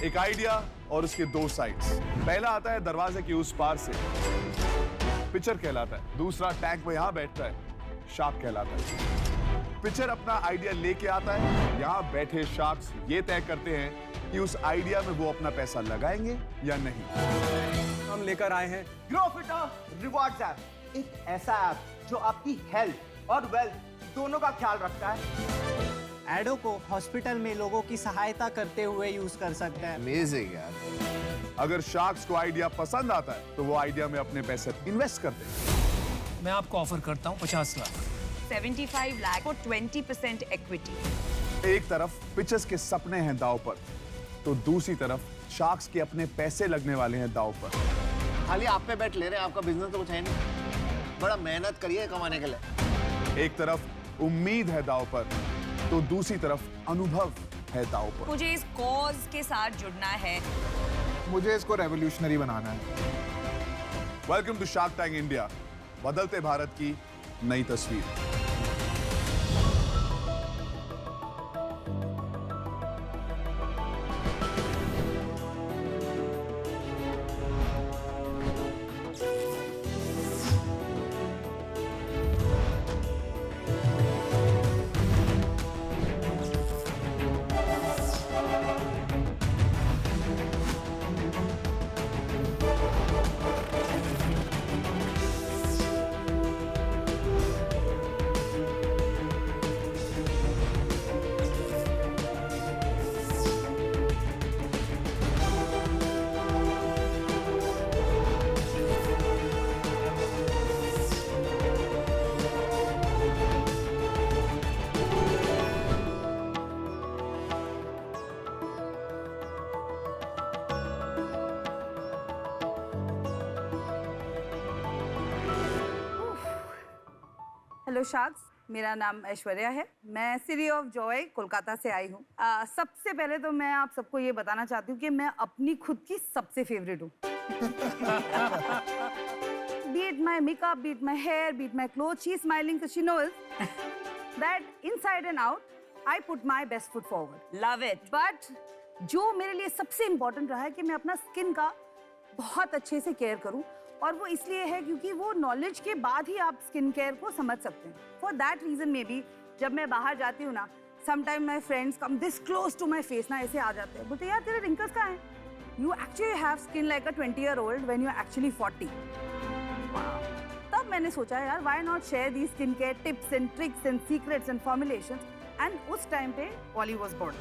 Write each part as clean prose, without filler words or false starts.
एक आइडिया और उसके दो साइड्स। पहला आता है दरवाजे के उस पार से, पिचर कहलाता है। दूसरा टैंक में यहां बैठता है, शार्क कहलाता है। पिचर अपना आइडिया लेके आता है, यहां बैठे शार्क्स ये तय करते हैं कि उस आइडिया में वो अपना पैसा लगाएंगे या नहीं। हम लेकर आए हैं ग्रोफिटर रिवॉर्ड्स ऐप, एक ऐसा ऐप जो आपकी हेल्थ और वेल्थ दोनों का ख्याल रखता है। एडो को हॉस्पिटल में लोगों की सहायता करते हुए यूज कर सकते हैं। अमेजिंग यार। अगर शार्क्स को आइडिया पसंद आता है तो वो आइडिया में अपने पैसे इन्वेस्ट करते हैं। मैं आपको ऑफर करता हूँ 50 लाख। 75 lakh for 20% equity. एक तरफ पिचर्स के सपने हैं दांव पर, तो दूसरी तरफ शार्क्स के अपने पैसे लगने वाले हैं दांव पर। खाली आप पे बैठ ले रहे हैं, आपका बिजनेस तो कुछ है नहीं। बड़ा मेहनत करिए कमाने के लिए। एक तरफ उम्मीद है दांव पर, तो दूसरी तरफ अनुभव है दांव पर। मुझे इस कॉज के साथ जुड़ना है। मुझे इसको रेवोल्यूशनरी बनाना है। Welcome to Shark Tank India, बदलते भारत की नई तस्वीर। हेलो शार्क्स, मेरा नाम ऐश्वर्या है। मैं सिटी ऑफ जॉय कोलकाता से आई हूँ। सबसे पहले तो मैं आप सबको ये बताना चाहती हूँ कि मैं अपनी खुद की सबसे फेवरेट हूँ। Beat my makeup, beat my hair, beat my clothes, she's smiling because she knows that inside and out, I put my best foot forward. Love it. But जो मेरे लिए सबसे इम्पोर्टेंट रहा है कि मैं अपना स्किन का बहुत अच्छे से केयर करूं, और वो इसलिए है क्योंकि वो नॉलेज के बाद ही आप स्किन केयर को समझ सकते हैं। फॉर दैट रीजन में भी जब मैं बाहर जाती हूँ ना, sometime my friends come this close to my face ना, ऐसे आ जाते हैं, बोलते यार तेरे रिंकल्स कहाँ हैं? You actually have skin like a 20-year-old when you are actually 40। तब मैंने सोचा यार why not share the skin care tips and tricks and secrets and formulations, and उस टाइम पे ऑली वाज बोर्न।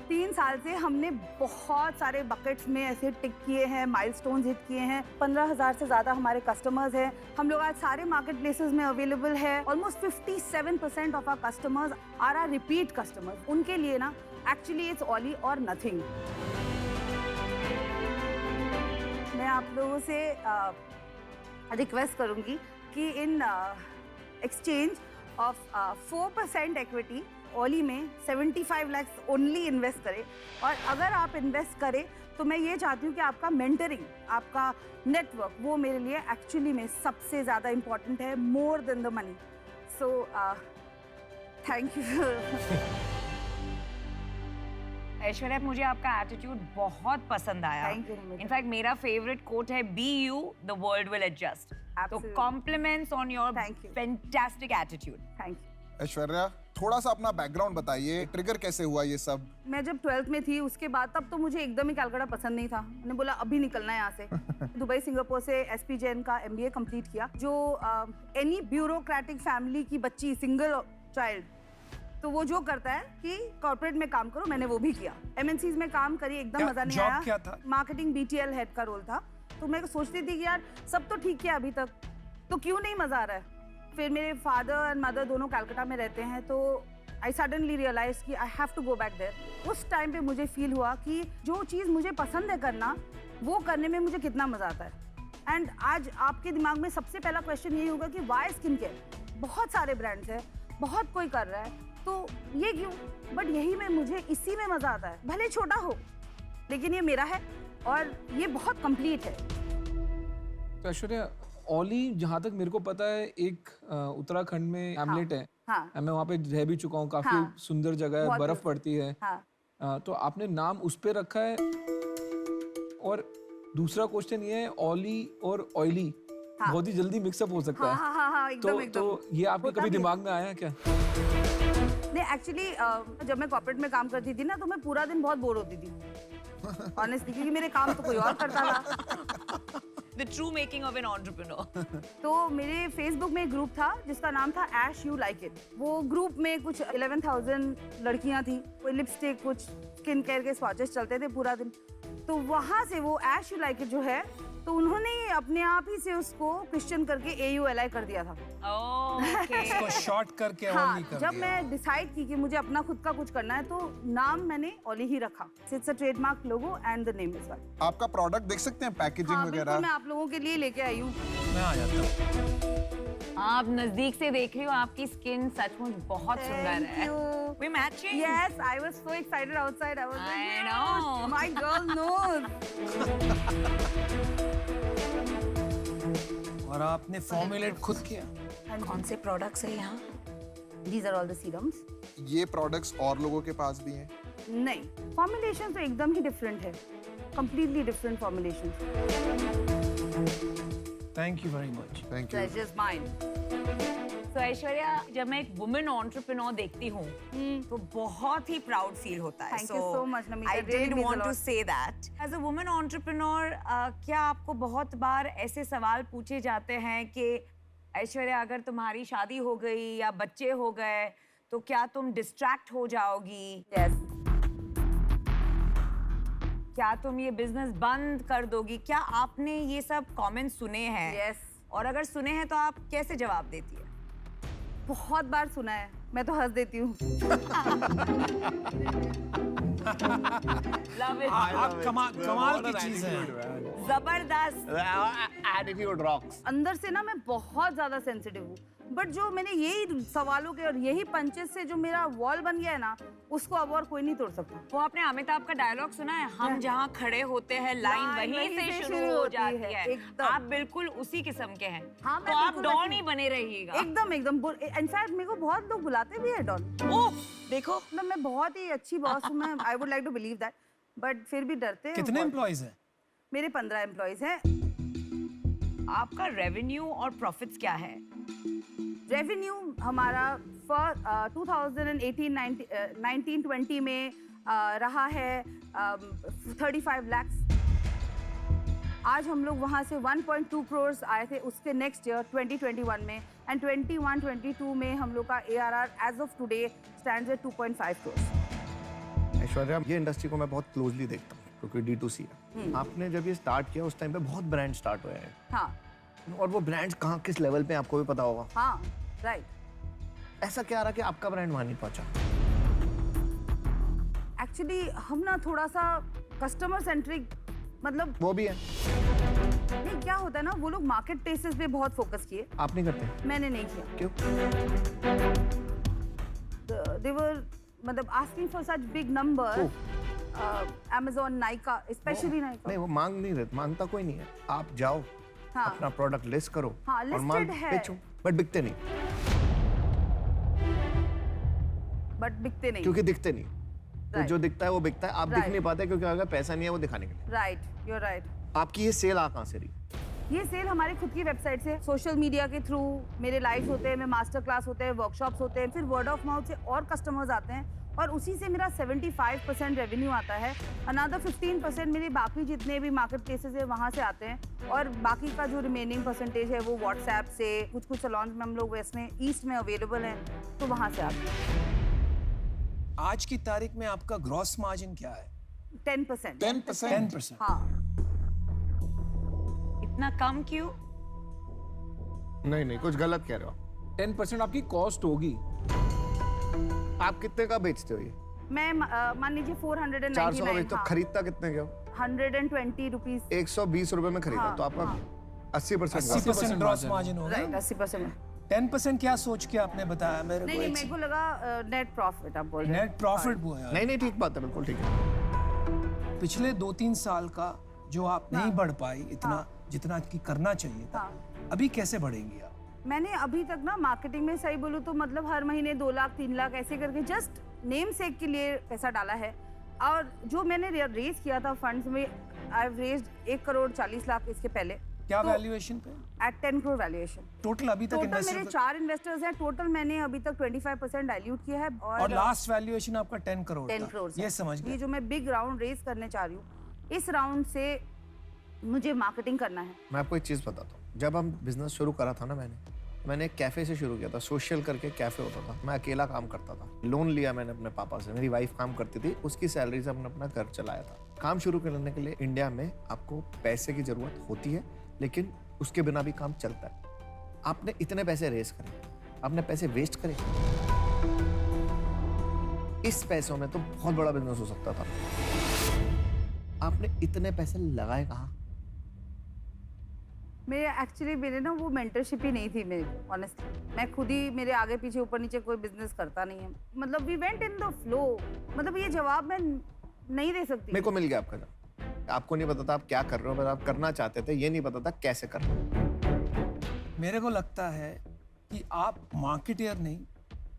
3 साल से हमने बहुत सारे बकेट्स में ऐसे टिक किए हैं, माइलस्टोन्स हिट किए हैं। 15,000 से ज़्यादा हमारे कस्टमर्स हैं। हम लोग आज सारे मार्केट प्लेसेस में अवेलेबल है। Almost 57% of our customers are are repeat customers. उनके लिए ना एक्चुअली इट्स ऑली और नथिंग। मैं आप लोगों से रिक्वेस्ट करूँगी कि इन एक्सचेंज ऑफ 4% इक्विटी ओली में 75 लाख ओनली इन्वेस्ट करें। और अगर आप इन्वेस्ट करें तो मैं ये चाहती हूँ कि आपका मेंटरिंग, आपका नेटवर्क, वो मेरे लिए एक्चुअली में सबसे ज़्यादा इम्पॉर्टेंट है, more than the money. So thank you. Aishwarya, मुझे आपका एटीट्यूड बहुत पसंद आया। इनफैक्ट मेरा फेवरेट कोट है, be you the world will adjust. तो compliments on your fantastic attitude. Thank you. Aishwarya, थोड़ा सा अपना बैकग्राउंड बताइए, ट्रिगर कैसे हुआ ये सब? मैं जब 12th में थी उसके बाद, तब तो मुझे एकदम ही कलकत्ता पसंद नहीं था। मैंने बोला अभी निकलना है यहाँ से। दुबई सिंगापुर से एसपी जैन का MBA कंप्लीट किया। जो एनी ब्यूरोक्रेटिक फैमिली की बच्ची, सिंगल चाइल्ड, तो वो जो करता है कि कॉर्पोरेट में काम करो, मैंने वो भी किया। MNCs में काम करी, एकदम मजा नहीं आया। क्या था? मार्केटिंग BTL हेड का रोल था। तो मैं सोचती थी कि यार सब तो ठीक है अभी तक, तो क्यों नहीं मजा आ रहा है। फिर मेरे फादर एंड मदर दोनों कलकत्ता में रहते हैं, तो आई सडनली रियलाइज कि I have to go back there. उस टाइम पे मुझे फील हुआ कि जो चीज़ मुझे पसंद है करना, वो करने में मुझे कितना मज़ा आता है। एंड आज आपके दिमाग में सबसे पहला क्वेश्चन यही होगा कि वाई स्किन केयर? बहुत सारे ब्रांड्स हैं, बहुत कोई कर रहा है, तो ये क्यों? बट यही में मुझे इसी में मज़ा आता है, भले छोटा हो, लेकिन ये मेरा है और ये बहुत कंप्लीट है। तो ऐश्वर्या, ओली जहाँ तक मेरे को पता है एक उत्तराखंड में हैमलेट है। हाँ। मैं वहाँ पे रह भी चुका हूँ, काफी सुंदर जगह है, बर्फ पड़ती है। हाँ। तो आपने नाम उस पे रखा है। और दूसरा क्वेश्चन ये है, ऑली और ऑयली हाँ। बहुत ही जल्दी मिक्सअप हो सकता है। हाँ, एकदम एकदम। तो ये आपके होता कभी भी है। दिमाग में आया क्या? नहीं, एक्चुअली जब मैं कॉर्पोरेट में काम करती थी ना, तो मैं पूरा दिन बहुत बोर होती थी ऑनेस्टली, क्योंकि मेरे काम तो कोई और करता था। The true making of an entrepreneur. तो मेरे फेसबुक में एक ग्रुप था जिसका नाम था ऐश यू लाइक इट। वो ग्रुप में कुछ 11,000 लड़कियां थी, कोई लिपस्टिक, कुछ स्किन केयर के स्वॉचेस चलते थे पूरा दिन। तो वहां से वो ऐश यू लाइक इट जो है, तो उन्होंने अपने आप ही से उसको क्वेश्चन करके AULI कर दिया था। Okay. इसको शॉर्ट करके हाँ, ऑली कर जब दिया। मैं डिसाइड की कि मुझे अपना खुद का कुछ करना है, तो नाम मैंने ऑली ही रखा। It's a trademark logo and the name is well. आपका प्रोडक्ट देख सकते हैं, पैकेजिंग हाँ, बिल्कुल, वगैरह। मैं आप लोगों के लिए लेके आई हूँ। मैं आ जाता हूँ। आप नजदीक से देख रही हो, आपकी स्किन सचमुच बहुत सुंदर है। We matching? Yes, I was so excited outside. I was like, I "Yes, know." my girl knows. और आपने फॉर्मुलेट खुद किया। कौन से प्रोडक्ट्स है यहाँ? These are all the serums. ये प्रोडक्ट्स और लोगों के पास भी हैं। नहीं, फॉर्मुलेशन तो एकदम ही डिफरेंट है, completely different formulation. Thank you very much. Thank you. Pleasure's mine. तो ऐश्वर्या, जब मैं एक वुमेन एंटरप्रेन्योर देखती हूँ तो बहुत ही प्राउड फील होता है। Thank you so much, Namita. I It really did means a want to lot. say that. As a woman entrepreneur, क्या आपको बहुत बार ऐसे सवाल पूछे जाते हैं कि ऐश्वर्या, अगर तुम्हारी शादी हो गई या बच्चे हो गए तो क्या तुम डिस्ट्रैक्ट हो जाओगी? Yes. क्या तुम ये बिजनेस बंद कर दोगी? क्या आपने ये सब कमेंट्स सुने हैं? Yes. और अगर सुने हैं तो आप कैसे जवाब देती है? बहुत बार सुना है, मैं तो हंस देती हूँ। Love it. आप कमाल की चीज है। जबरदस्त। Attitude rocks. अंदर से ना मैं बहुत ज्यादा सेंसिटिव हूँ, बट जो मैंने यही सवालों के और यही पंचेस से जो मेरा वॉल बन गया है ना, उसको अब और कोई नहीं तोड़ सकता। वो आपने अमिताभ का डायलॉग सुना है, हम जहाँ खड़े होते हैं लाइन वहीं से शुरू हो जाती है। एकदम। आप बिल्कुल उसी किस्म के हैं। हाँ, मैं तो आप बिल्कुल डॉन वैसी ही बने रहिएगा। एकदम एकदम। इनफैक्ट मेरे को बहुत लोग बुलाते भी है डॉन। ओह, देखो। मतलब मैं बहुत ही अच्छी बॉस हूँ, मैं I would like to believe that, but फिर भी डरते हैं। कितने एम्प्लॉइज हैं? मेरे 15 एम्प्लॉइज हैं। आपका रेवेन्यू और प्रॉफिट्स क्या है? रेवेन्यू हमारा फॉर 2018-19-20 में रहा है 35 lakhs। आज हम लोग वहाँ से 1.2 crores आए थे उसके नेक्स्ट ईयर 2021 में, एंड 21-22 में हम लोग का ARR as of today stands at 2.5 crores। Aishwarya, ये इंडस्ट्री को मैं बहुत क्लोजली देखता हूँ क्योंकि D2C है। आपने जब ये स्टार्ट किया उस टाइम पे बहुत ब्रांड स्टार्ट हुए हैं, हाँ और वो ब्रांड्स कहाँ किस लेवल पे आपको भी पता होगा। हाँ, राइट। ऐसा क्या रहा कि आपका ब्रांड वहाँ नहीं पहुंचा? एक्चुअली हम ना थोड़ा सा कस्टमर सेंट्रिक, मतलब वो भी है। नहीं, क्या होता है ना, वो लोग मार्केट प्लेसेस पे बहुत फोकस किए, आप नहीं करते? मैंने नहीं किया। क्यों? They were मतलब asking for such big number, Amazon, Nykaa, especially Nykaa। नहीं, वो मांग नहीं रहे, मांगता कोई नहीं है। आप जाओ, हाँ। अपना प्रोडक्ट लिस्ट करो, हाँ, और listed माल है। बेचो, बट बिकते नहीं बट बिकते नहीं। क्योंकि दिखते नहीं। तो Right. जो दिखता है वो बिकता है, आप दिख Right. नहीं पाते क्योंकि अगर पैसा नहीं है वो दिखाने के लिए। Right, you're right. आपकी ये सेल आ कहाँ से रही? ये सेल हमारी खुद की वेबसाइट से, सोशल मीडिया के थ्रू, मेरे लाइव्स होते हैं, मेरे मास्टर क्लास होते हैं, वर्कशॉप्स होते हैं, फिर वर्ड ऑफ माउथ से और कस्टमर्स आते हैं, और उसी से मेरा 75% रेवेन्यू आता है। अनदर 15% मेरे बाकी जितने भी मार्केट प्लेसेस है वहाँ से आते हैं, और बाकी का जो रिमेनिंग परसेंटेज है वो व्हाट्सएप से, कुछ सलॉन्स में हम लोग वेस्ट में, ईस्ट में अवेलेबल हैं, तो वहाँ से आते हैं। आज की तारीख में आपका ग्रॉस मार्जिन क्या है? 10%। 10%। हाँ। इतना कम क्यों? नहीं, कुछ गलत कह रहे हो। 10% आपकी कॉस्ट होगी। आप कितने का बेचते हो ये? मैं मान लीजिए 499, 400 का बेचते हो, हाँ, खरीदता कितने के हो? 120 रुपीज। 120 रुपए में खरीदा, हाँ, तो आपका हाँ। 80% 80% ग्रॉस मार्जिन होगा। राइट, 80%। 10% क्या सोच के आपने बताया मेरे को? नहीं, मेरे को लगा नेट प्रॉफिट आप बोल रहे हैं। नेट प्रॉफिट हुआ है। नहीं, ठीक बात है, बिल्कुल ठीक है। पिछले 2-3 साल का जो आप नहीं बढ़ पाई इतना जितना कि करना चाहिए था, अभी कैसे बढ़ेंगी आप? मैंने अभी तक ना मार्केटिंग में, सही बोलूँ तो मतलब हर महीने 2 लाख 3 लाख ऐसे करके जस्ट नेम सेक के लिए पैसा डाला है। और जो मैंने रेज किया था फंड्स में, I have raised 1 crore 40 lakh इसके पहले। क्या वैल्यूएशन पे? Eight 10 crore valuation. टोटल अभी तक टोटल इन्वेस्टर मेरे 4 इन्वेस्टर्स हैं। टोटल मैंने अभी तक 25% डाइल्यूट किया है। और लास्ट वैल्यूएशन आपका 10 करोड़ 10 था। करोड़ ये समझ ये गए। जो मैं बिग राउंड रेज करने चाह रही हूँ, इस राउंड से मुझे मार्केटिंग करना है। मैं आपको एक चीज़ बताता हूँ, जब हम बिजनेस शुरू करा था ना, मैंने एक कैफ़े से शुरू किया था। सोशल करके कैफ़े होता था, मैं अकेला काम करता था। लोन लिया मैंने अपने पापा से, मेरी वाइफ काम करती थी, उसकी सैलरी से हमने अपना घर चलाया था। काम शुरू करने के लिए इंडिया में आपको पैसे की ज़रूरत होती है, लेकिन उसके बिना भी काम चलता है। आपने इतने पैसे रेस करे, आपने पैसे वेस्ट करे, इस पैसों में तो बहुत बड़ा बिजनेस हो सकता था। आपने इतने पैसे लगाए कहाँ? मेरे ना वो मेंटरशिप ही नहीं थी मेरी, ऑनेस्टली। मैं खुद ही, मेरे आगे पीछे ऊपर नीचे कोई बिजनेस करता नहीं है। मतलब we went in the flow. मतलब ये जवाब मैं नहीं दे सकती। मेरे को मिल गया आपका जवाब। आपको नहीं पता था आप क्या कर रहे हो, पर आप करना चाहते थे, ये नहीं पता था कैसे करना। मेरे को लगता है कि आप मार्केटर नहीं,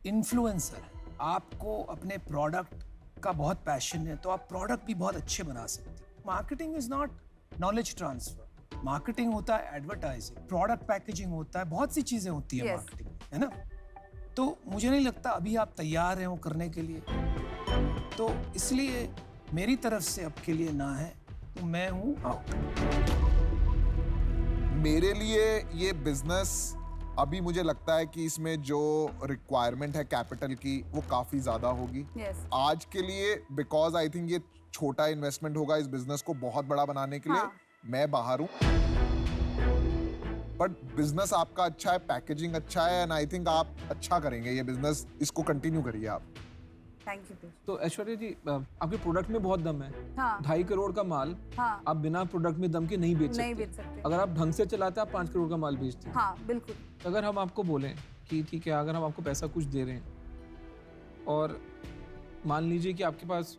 इन्फ्लुएंसर हैं। आपको अपने प्रोडक्ट का बहुत पैशन है, तो आप प्रोडक्ट भी बहुत अच्छे बना सकते हैं। Marketing is not knowledge transfer. Marketing होता है एडवर्टाइजिंग, प्रोडक्ट पैकेजिंग होता है, बहुत सी चीजें होती है Yes. मार्केटिंग, है ना? तो मुझे नहीं लगता अभी आप तैयार हैं वो करने के लिए। तो इसलिए मेरी तरफ से आपके लिए ना है, तो मैं हूँ आउट। मेरे लिए ये बिजनेस अभी मुझे लगता है कि इसमें जो रिक्वायरमेंट है कैपिटल की वो काफी ज्यादा होगी। Yes. आज के लिए बिकॉज आई थिंक ये छोटा इन्वेस्टमेंट होगा इस बिजनेस को बहुत बड़ा बनाने के लिए। हाँ. मैं बाहर हूँ, बट बिजनेस आपका अच्छा है, पैकेजिंग अच्छा है, एंड आई थिंक आप अच्छा करेंगे ये बिजनेस। इसको कंटिन्यू करिए आप। Thank you. तो ऐश्वर्या जी, आपके प्रोडक्ट में बहुत दम है। हाँ 2.5 करोड़ का माल हाँ आप बिना प्रोडक्ट में दम के नहीं बेच नहीं सकते। बेच सकते। अगर आप ढंग से चलाते हैं, आप 5 करोड़ का माल बेचते हैं। हाँ बिल्कुल। अगर हम आपको बोलें कि ठीक है, अगर हम आपको पैसा कुछ दे रहे हैं और मान लीजिए कि आपके पास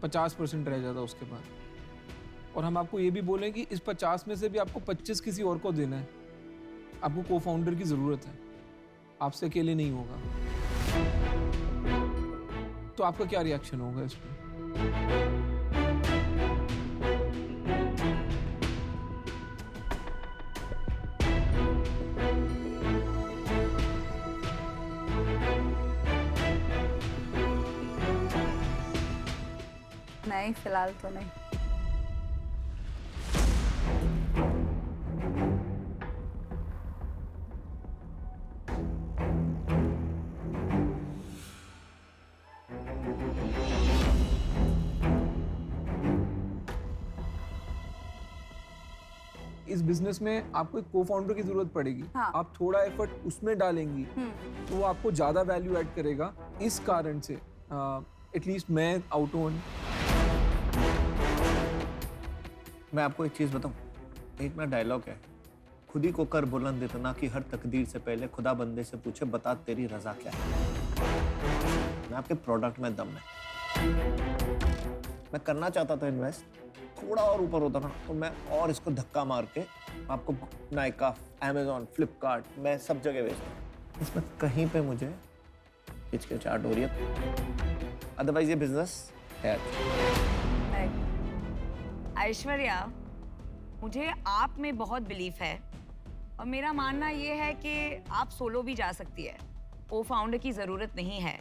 50% रह जाता उसके बाद, और हम आपको ये भी बोलें कि इस 50 में से भी आपको 25 किसी और को देना है, आपको को फाउंडर की ज़रूरत है, आपसे अकेले नहीं होगा, तो आपका क्या रिएक्शन होगा इस पर? नहीं, फिलहाल तो नहीं। इस बिजनेस में आपको एक को फाउंडर की जरूरत पड़ेगी। हाँ। आप थोड़ा एफर्ट उसमें डालेंगी तो वो आपको ज्यादा वैल्यू ऐड करेगा। इस कारण से एटलीस्ट मैं आउट ऑन। मैं आपको एक चीज़ बताऊं, एक मेरा डायलॉग है, खुद ही को कर बुलंद इतना कि हर तकदीर से पहले खुदा बंदे से पूछे बता तेरी रजा क्या है। मैं आपके प्रोडक्ट में दम है। मैं करना चाहता था इन्वेस्ट, थोड़ा और ऊपर होता ना तो मैं और इसको धक्का मार के आपको नाइका, अमेजोन, फ्लिपकार्ट, मैं सब जगह बेचता। इसमें कहीं पे मुझे हिचकिचाहट हो रही है, अदरवाइज ये बिजनेस है। ऐश्वर्या, मुझे आप में बहुत बिलीफ है और मेरा मानना ये है कि आप सोलो भी जा सकती है, को फाउंडर की जरूरत नहीं है।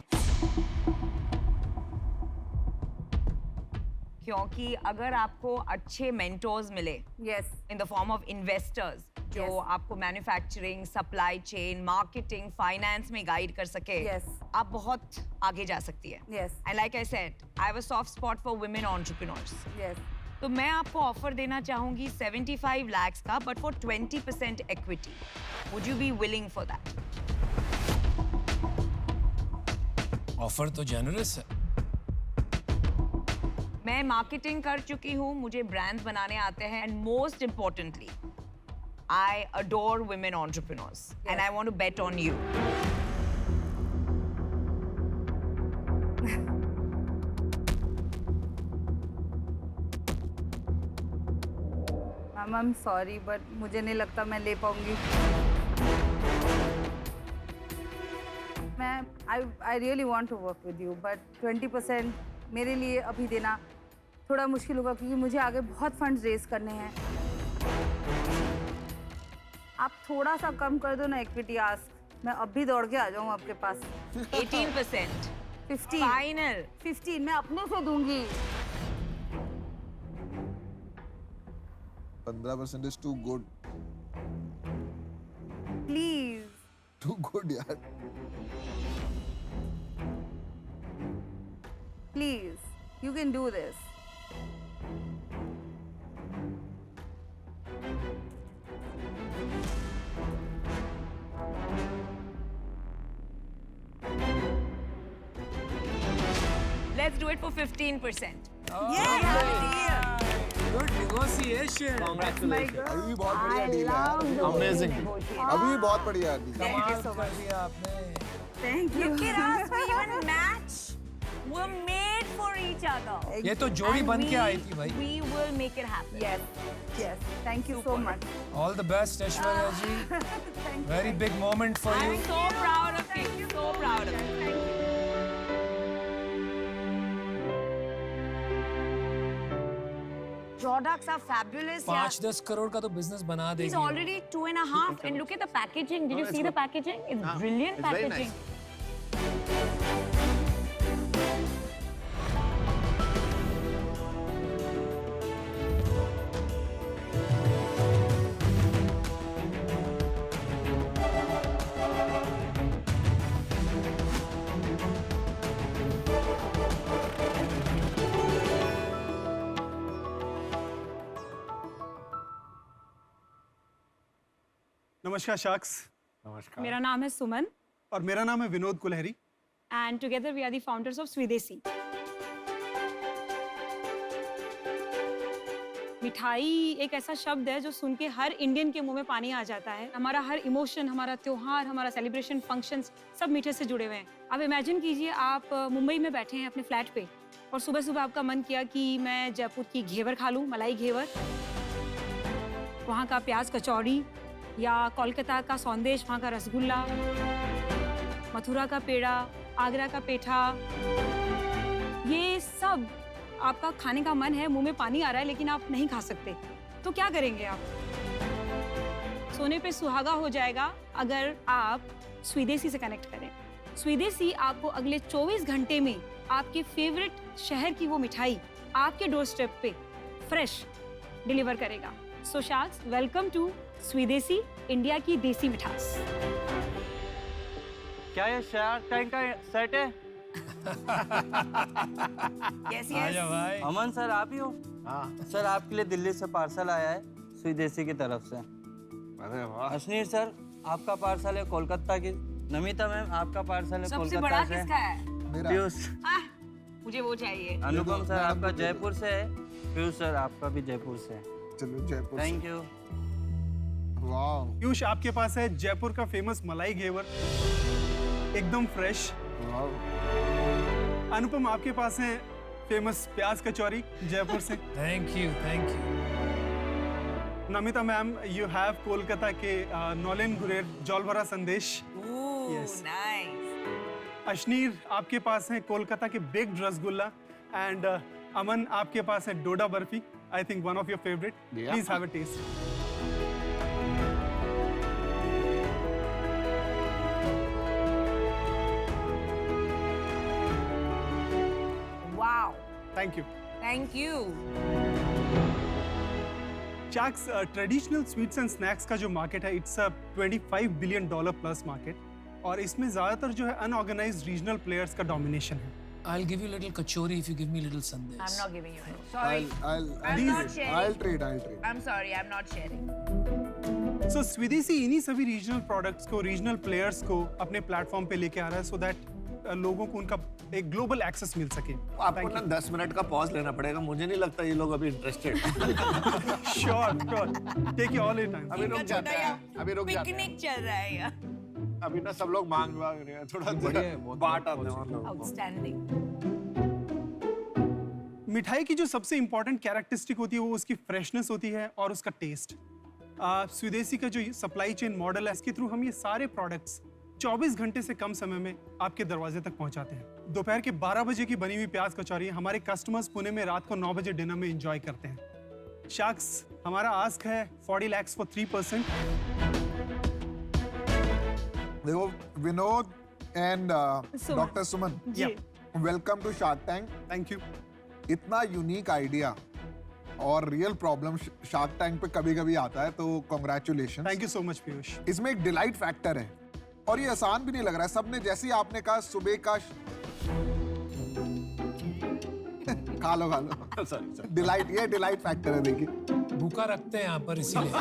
क्योंकि अगर आपको अच्छे मेंटोर्स मिले yes in the form of investors जो Yes. आपको manufacturing, supply chain, marketing, finance में गाइड कर सके, Yes. आप बहुत आगे जा सकती है। Yes and like I said, I have a soft spot for women entrepreneurs. Yes तो मैं आपको ऑफर देना चाहूंगी 75 lakhs का, but for 20% equity. Would you be willing for that? Offer तो जेनरस है। मैं मार्केटिंग कर चुकी हूँ, मुझे ब्रांड्स बनाने आते हैं, and most importantly I adore women entrepreneurs and I want to bet on you. Ma'am I am sorry but मुझे नहीं लगता मैं ले पाऊंगी। मैं I really want to work with you but 20% मेरे लिए अभी देना थोड़ा मुश्किल होगा क्योंकि मुझे आगे बहुत फंड्स रेज करने हैं। आप थोड़ा सा कम कर दो ना इक्विटी आस्क, मैं अभी दौड़ के आ जाऊँ आपके पास। 18%. 15 Final. 15 मैं अपने से दूंगी। 15% is too good. Please Too good यार. Please you can do this. Let's do it for 15%. Good negotiation. Congratulations. अभी भी बहुत बढ़िया डील है. Amazing. अभी भी बहुत बढ़िया डील. कमाल कर दिया आपने. Thank you. Look at us, we even match. We're made for each other. ये तो जोड़ी And बन के we- आई थी भाई. We will make it happen. Yes, thank you so much. All the best, Aishwarya ji. Thank you. Very big moment for you. I'm so proud of you. So proud of you. Products are fabulous. 5-10 crore का तो business बना He's देगी. already 2.5, and look at the packaging. Did you see the packaging? It's brilliant it's very packaging. nice. नमस्कार sharks. नमस्कार. मेरा नाम है सुमन और मेरा नाम है Vinod Kulhari. And together we are the founders of Swadesi. मिठाई एक ऐसा शब्द है जो सुन के हर इंडियन के मुंह में पानी आ जाता है। हमारा हर इमोशन, हमारा त्योहार, हमारा सेलिब्रेशन, फंक्शंस सब मीठे से जुड़े हुए हैं। अब इमेजिन कीजिए आप मुंबई में बैठे हैं अपने फ्लैट पे और सुबह सुबह आपका मन किया कि मैं जयपुर की घेवर खा लूं, मलाई घेवर, वहाँ का प्याज कचौड़ी, या कोलकाता का सौंदेश, वहाँ का रसगुल्ला, मथुरा का पेड़ा, आगरा का पेठा, ये सब आपका खाने का मन है, मुंह में पानी आ रहा है लेकिन आप नहीं खा सकते, तो क्या करेंगे आप? सोने पे सुहागा हो जाएगा अगर आप स्वीदेसी से कनेक्ट करें। स्वीदेसी आपको अगले 24 घंटे में आपके फेवरेट शहर की वो मिठाई आपके डोर स्टेप पे फ्रेश डिलीवर करेगा। सो शाक्स, वेलकम टू स्वीदेसी, इंडिया की देसी मिठास। क्या ये शार्क टैंक का सेट है? Yes, आजा yes. भाई. अमन सर आप ही हो? हाँ. सर आपके लिए दिल्ली से पार्सल आया है स्वीदेसी की तरफ से। अरे वाह. अश्नीर सर आपका पार्सल है कोलकाता की। नमिता मैम आपका पार्सल है सबसे कोलकाता बड़ा से। किसका है? मेरा. पीयूष। मुझे वो चाहिए। अनुपम सर आपका जयपुर से है। पीयूष सर आपका भी जयपुर से है। चलो जयपुर. Thank you. वाह. पीयूष, आपके पास है जयपुर का फेमस मलाई घेवर, एकदम फ्रेश. अनुपम, आपके पास है फेमस प्याज कचौरी जयपुर से. Thank you, thank you. Namita ma'am, you have Kolkata के नौलेन गुरेर जौलभरा संदेश. Ooh, Yes. nice. अश्नीर, आपके पास है कोलकाता के बेक्ड रसगुल्ला. एंड अमन, आपके पास है doda barfi. I think one of your favourite. Yeah. Please have a taste. Wow. Thank you. Thank you. Sharks, traditional sweets and snacks का जो मार्केट है, it's a $25 billion plus market, और इसमें ज्यादातर जो है अनऑर्गेनाइज्ड रीजनल प्लेयर्स का डोमिनेशन है. I'll give you little kachori if you give me little I'm sandesh. not giving you any. Sorry. I'll I'm not sharing. I'll trade. I'm sorry, I'm not sharing. सो स्वीदेसी इन्हीं सभी regional products को, regional players को अपने platform पे लेके आ रहा है, so that लोगों को उनका एक ग्लोबल एक्सेस मिल सके. आपको ना 10 मिनट का पॉज लेना पड़ेगा. मुझे नहीं लगता ये लोग अभी interested. Sure, take you all your time. अभी रुक जाते हैं. अभी रुक जाते हैं. पिकनिक चल रहा है यहाँ. अभी ना सब लोग मांग रहे हैं. थोड़ा बाट आते हैं. Outstanding. मिठाई की जो सबसे इंपॉर्टेंट कैरेक्टरिस्टिक होती है वो उसकी फ्रेशनेस होती है और उसका टेस्ट. स्वीदेसी का जो सप्लाई चेन मॉडल है, इसके थ्रू हम ये सारे प्रोडक्ट्स 24 घंटे से कम समय में आपके दरवाजे तक पहुंचाते हैं। दोपहर के 12 बजे की बनी हुई प्याज कचौरी हमारे कस्टमर्स पुणे में रात को 9 बजे डिनर में एंजॉय करते हैं। शार्क्स, हमारा आस्क है 40 lakhs फॉर 3%। देखो Vinod and doctor Suman, welcome to Shark Tank. Thank you. इतना यूनिक आइडिया और रियल प्रॉब्लम शार्क टैंक पे कभी-कभी आता है, तो congratulation. Thank you so much Piyush. इसमें एक डिलाइट फैक्टर है और ये आसान भी नहीं लग रहा है। सबने जैसे ही आपने कहा सुबह का खा लो सॉरी डिलाइट, ये डिलाइट फैक्टर है। देखिए भूखा रखते हैं यहाँ पर इसीलिए।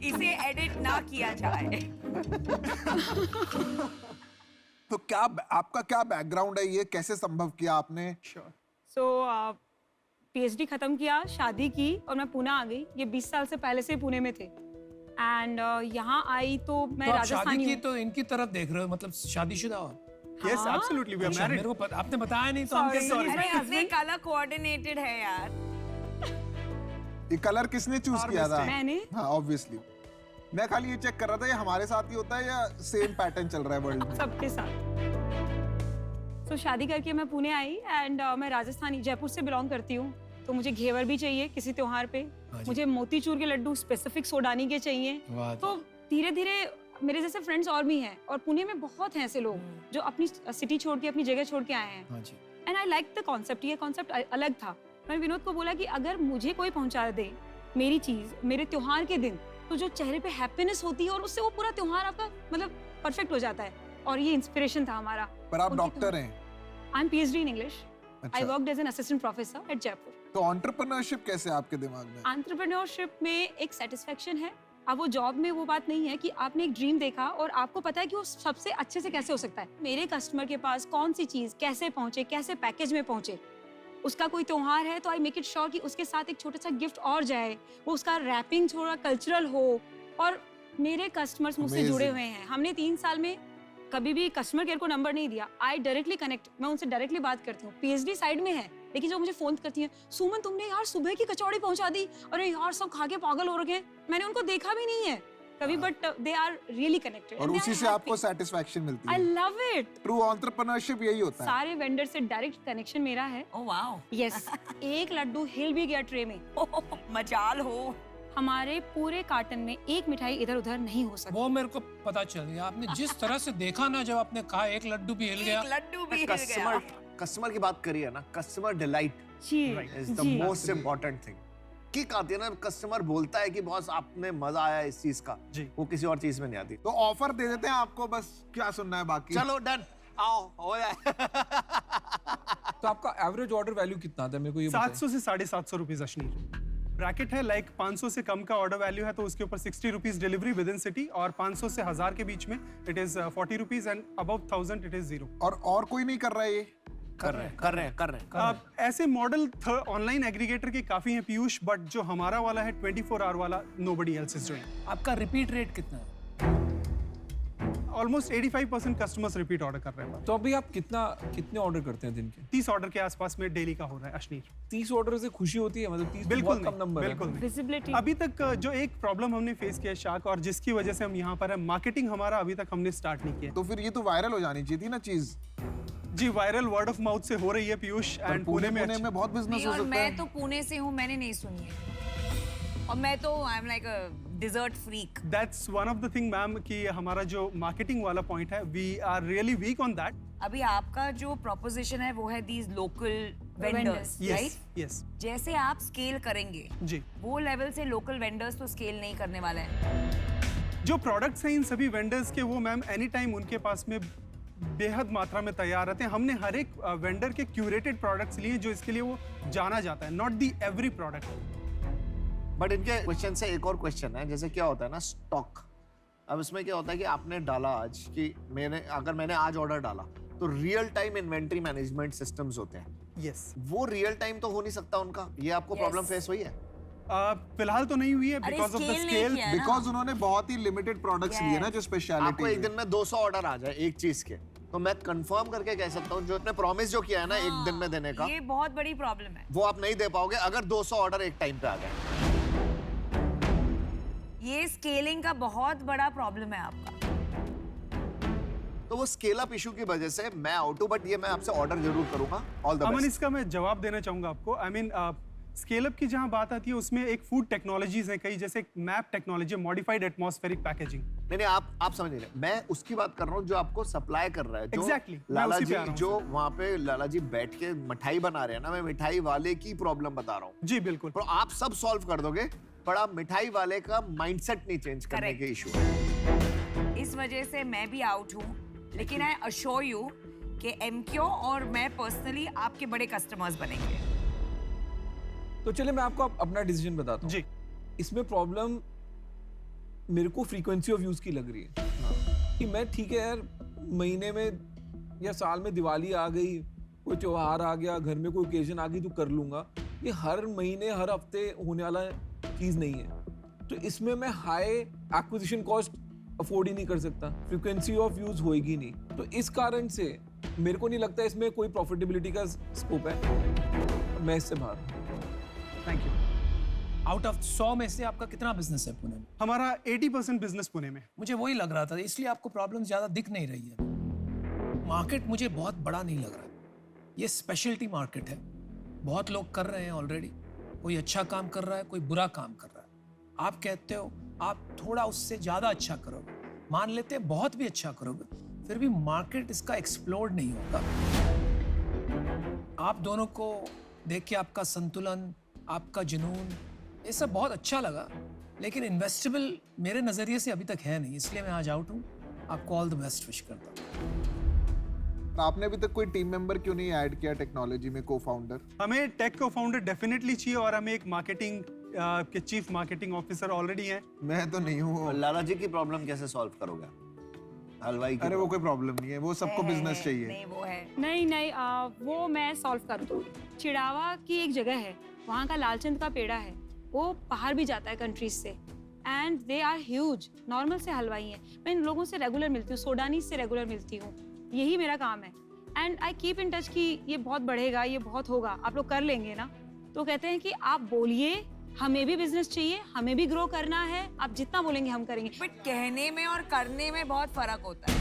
इसे एडिट ना किया जाए। तो क्या आपका क्या बैकग्राउंड है, ये कैसे संभव किया आपने? सो PhD खत्म किया, शादी की और मैं पुणे आ गई। ये 20 साल से पहले से पुणे में थे एंड यहाँ आई तो मैं तो आप राजस्थानी शादी की हूँ। तो इनकी तरफ देख रहे हो, मतलब शादीशुदा हो? Yes, absolutely, we are अच्छा, married. मेरे को आपने बताया नहीं तो हम Sorry. कैसे? अरे अपने कलर कोऑर्डिनेटेड है यार। ये कलर किसने चूज किया था? मैंने। हाँ ऑब्वियसली। मैं खाली ये चेक कर रहा था ये हमारे साथ ही होता है या सेम पैटर्न चल रहा है वर्ल्ड में? सबके साथ। तो शादी करके मैं पुणे आई एंड मैं राजस्थानी जयपुर से बिलोंग करती हूँ, तो मुझे घेवर भी चाहिए किसी त्योहार पे। मुझे मोतीचूर के लड्डू स्पेसिफिक सोडानी के चाहिए। तो धीरे धीरे मेरे जैसे फ्रेंड्स और भी हैं और पुणे में बहुत हैं ऐसे लोग जो अपनी सिटी छोड़ के अपनी जगह छोड़ के आए हैं। And I like the concept. ये कॉन्सेप्ट अलग था। मैंने विनोद को बोला कि अगर मुझे कोई पहुंचा दे मेरी चीज मेरे त्योहार के दिन, तो जो चेहरे पे हैप्पीनेस होती है और उससे वो पूरा त्योहार आपका मतलब परफेक्ट हो जाता है। और ये इंस्पिरेशन था हमारा। पर आप डॉक्टर हैं? I am PhD in English. I worked as an assistant professor at Jaipur. तो एंटरप्रेन्योरशिप कैसे आपके दिमाग में? एंटरप्रेन्योरशिप में एक सेटिस्फेक्शन है। अब वो जॉब में वो बात नहीं है कि आपने एक ड्रीम देखा और आपको पता है कि वो सबसे अच्छे से कैसे हो सकता है। मेरे कस्टमर के पास कौन सी चीज कैसे पहुंचे, कैसे पैकेज में पहुंचे। उसका कोई त्योहार है तो आई मेक इट श्योर कि उसके साथ एक छोटा सा गिफ्ट और जाए, वो उसका रैपिंग थोड़ा कल्चरल हो। और मेरे कस्टमर्स मुझसे जुड़े हुए हैं। हमने 3 साल में कभी भी कस्टमर केयर को नंबर नहीं दिया। आई डायरेक्टली कनेक्ट, मैं उनसे डायरेक्टली बात करती हूँ। PhD साइड में है, लेकिन जो मुझे फोन करती है, सुमन तुमने यार सुबह की कचौड़ी पहुंचा दी, अरे यार सब खा के पागल हो रखे हैं। मैंने उनको देखा भी नहीं है कभी, but they are really connected और उसी से आपको सेटिस्फैक्शन मिलती है। I love it. True entrepreneurship यही होता है। सारे वेंडर से डायरेक्ट कनेक्शन मेरा है। Oh wow. यस। एक लड्डू हिल भी गया ट्रे में, मजाल हो। हमारे पूरे कार्टन में एक मिठाई इधर उधर नहीं हो सकती। वो मेरे को पता चल गया। आपने जिस तरह से देखा ना, जब आपने कहा एक लड्डू भी हिल गया। लड्डू भी हिल गया। कस्टमर की बात करिए ना, कस्टमर डिलाइट इज द जी। Most important thing. किक आती है ना, कस्टमर बोलता है कि बॉस आपने मजा आया इस चीज का, वो किसी और चीज में नहीं आती। तो ऑफर दे देते हैं आपको, बस क्या सुनना है बाकी। चलो डन, आओ हो जाए। तो आपका एवरेज ऑर्डर वैल्यू कितना था मेरे को ये बताइए। 700 से 750 रुपीज अश्नीर। ब्रैकेट है लाइक 500 से कम का ऑर्डर वैल्यू है तो उसके ऊपर 60 rupees delivery with in city, और 500 से 1000 के बीच में it is 40 rupees and above 1000 it is 0। और कोई नहीं कर रहा है ये? कर रहे हैं। ऐसे मॉडल ऑनलाइन एग्रीगेटर के काफी हैं पीयूष, बट जो हमारा वाला है 24 आवर वाला, नोबडी एल्स इज डूइंग। आपका रिपीट रेट कितना है? ऑलमोस्ट 85% कस्टमर्स रिपीट ऑर्डर कर रहे हैं। तो अभी आप कितने ऑर्डर करते हैं दिन के? 30 ऑर्डर के आसपास में डेली का हो रहा है अश्नीर। 30 ऑर्डर से खुशी होती है? मतलब 30 बिल्कुल बहुत कम नंबर है। बिल्कुल नहीं। विजिबिलिटी। अभी तक जो एक प्रॉब्लम हमने फेस किया शार्क, और जिसकी वजह से हम यहाँ पर है, मार्केटिंग हमारा अभी तक हमने स्टार्ट नहीं किया। तो फिर ये तो वायरल हो जानी चाहिए थी ना चीज। जी, वायरल वर्ड ऑफ माउथ से हो रही है पीयूष। एंड पुणे में बहुत बिजनेस हो और सकता मैं है। तो पुणे से हूँ, मैंने नहीं सुनी है। और मैं तो I am like a dessert freak. That's one of the thing ma'am कि हमारा जो मार्केटिंग वाला पॉइंट है, we are really weak on that. अभी आपका जो प्रोपोजिशन है वो है these local vendors, right? Yes. जैसे आप स्केल करेंगे जी, वो लेवल से लोकल वेंडर्स तो स्केल नहीं करने वाले हैं। जो प्रोडक्ट्स हैं इन सभी वेंडर्स के, वो मैम एनी टाइम उनके पास में बेहद मात्रा में तैयार रहते हैं। हमने हर एक वेंडर के क्यूरेटेड प्रोडक्ट्स लिए जो इसके लिए वो जाना जाता है, not the every product. But इनके क्वेश्चन से एक और क्वेश्चन है, जैसे क्या होता है ना स्टॉक। अब इसमें क्या होता है कि आपने डाला आज कि अगर मैंने आज ऑर्डर डाला तो real time inventory management systems होते हैं। यस। वो रियल टाइम तो हो नहीं सकता उनका। ये आपको प्रॉब्लम फेस हुई है? फिलहाल तो नहीं हुई है because of the scale. Because उन्होंने बहुत ही लिमिटेड प्रोडक्ट्स लिए ना जो स्पेशलिटी। आपको एक दिन में 200 ऑर्डर आ जाए एक चीज के, तो मैं कंफर्म करके कह सकता हूँ जो आपने प्रॉमिस जो किया है ना एक दिन में देने का, ये बहुत बड़ी प्रॉब्लम है। वो आप नहीं दे पाओगे अगर 200 ऑर्डर एक टाइम पे आ जाए। ये स्केलिंग का बहुत बड़ा प्रॉब्लम है आपका। तो वो स्केल अप इशू की वजह से मैं आउट हूं, बट ये मैं आपसे ऑर्डर जरूर करूंगा। All the Aman, best. इसका मैं जवाब देना चाहूंगा आपको। आई मीन स्केल अप की जहां बात आती है उसमें एक फूड टेक्नोलॉजीज है कई, जैसे map technology, modified atmospheric packaging. नहीं, आप समझ नहीं रहे, मैं उसकी बात कर रहा हूँ जो आपको सप्लाई कर रहा है। जो Exactly, मैं लाला उसी जी पे आ रहा हूँ, जो वहाँ पे लाला जी बैठ के मिठाई बना रहे हैं ना, मैं मिठाई वाले की प्रॉब्लम बता रहा हूँ। जी बिल्कुल। तो आप सब सॉल्व कर दोगे, पर आप मिठाई वाले का माइंडसेट नहीं चेंज करने Correct. के इशू है। इस वजह से मैं भी आउट हूँ, लेकिन आई अश्योर यू कि एमक्यू और मैं पर्सनली आपके बड़े कस्टमर्स बनेंगे। तो चलिए मैं आपको अपना डिसीजन बताता हूँ। जी। इसमें प्रॉब्लम मेरे को फ्रीक्वेंसी ऑफ यूज की लग रही है कि मैं ठीक है यार, महीने में या साल में दिवाली आ गई, कोई त्योहार आ गया, घर में कोई ओकेजन आ गई तो कर लूंगा। ये हर महीने हर हफ्ते होने वाला चीज नहीं है। तो इसमें मैं हाई एक्विजिशन कॉस्ट अफोर्ड ही नहीं कर सकता, फ्रीक्वेंसी ऑफ यूज होएगी नहीं। तो इस कारण से मेरे को नहीं लगता इसमें कोई प्रॉफिटेबिलिटी का स्कोप है। मैं इससे बाहर हूं। Thank you. आउट ऑफ 100 में से आपका कितना बिजनेस है पुणे में? हमारा 80% बिजनेस पुणे में। मुझे वही लग रहा था, इसलिए आपको प्रॉब्लम ज्यादा दिख नहीं रही है। मार्केट मुझे बहुत बड़ा नहीं लग रहा है। ये स्पेशलिटी मार्केट है, बहुत लोग कर रहे हैं ऑलरेडी। कोई अच्छा काम कर रहा है, कोई बुरा काम कर रहा है। आप कहते हो आप थोड़ा उससे ज्यादा अच्छा करोगे, मान लेते हैं बहुत भी अच्छा करोगे, फिर भी मार्केट इसका एक्सप्लोड नहीं होगा। आप दोनों को देख के आपका संतुलन, आपका जुनून, ये सब बहुत अच्छा लगा, लेकिन इन्वेस्टेबल मेरे नजरिए से अभी तक है नहीं, इसलिए मैं आज आउट हूँ। आपको ऑल द बेस्ट विश करता हूँ। आपने अभी तक कोई टीम मेंबर क्यों नहीं ऐड किया टेक्नोलॉजी में, को फाउंडर? हमें टेक को फाउंडर डेफिनेटली चाहिए, और हमें एक मार्केटिंग के चीफ मार्केटिंग ऑफिसर ऑलरेडी हैं। मैं तो नहीं हूँ। लाला जी की प्रॉब्लम कैसे सॉल्व करोगे? हलवाई की अरे वो कोई प्रॉब्लम नहीं है, वो सबको बिजनेस चाहिए। नहीं वो है। नहीं वो मैं सॉल्व कर दूँगी। चिड़ावा की एक जगह है, वहाँ का लालचंद का पेड़ा है, वो बाहर भी जाता है कंट्रीज से, and they are huge. Normal से हलवाई हैं, मैं इन लोगों से रेगुलर मिलती हूँ, सोडानी से रेगुलर मिलती हूँ, यही मेरा काम है। And I keep in touch कि ये बहुत बढ़ेगा, ये बहुत होगा, आप लोग कर लेंगे ना। तो कहते हैं कि आप बोलिए, हमें भी बिजनेस चाहिए, हमें भी ग्रो करना है, आप जितना बोलेंगे हम करेंगे। बट कहने में और करने में बहुत फर्क होता है।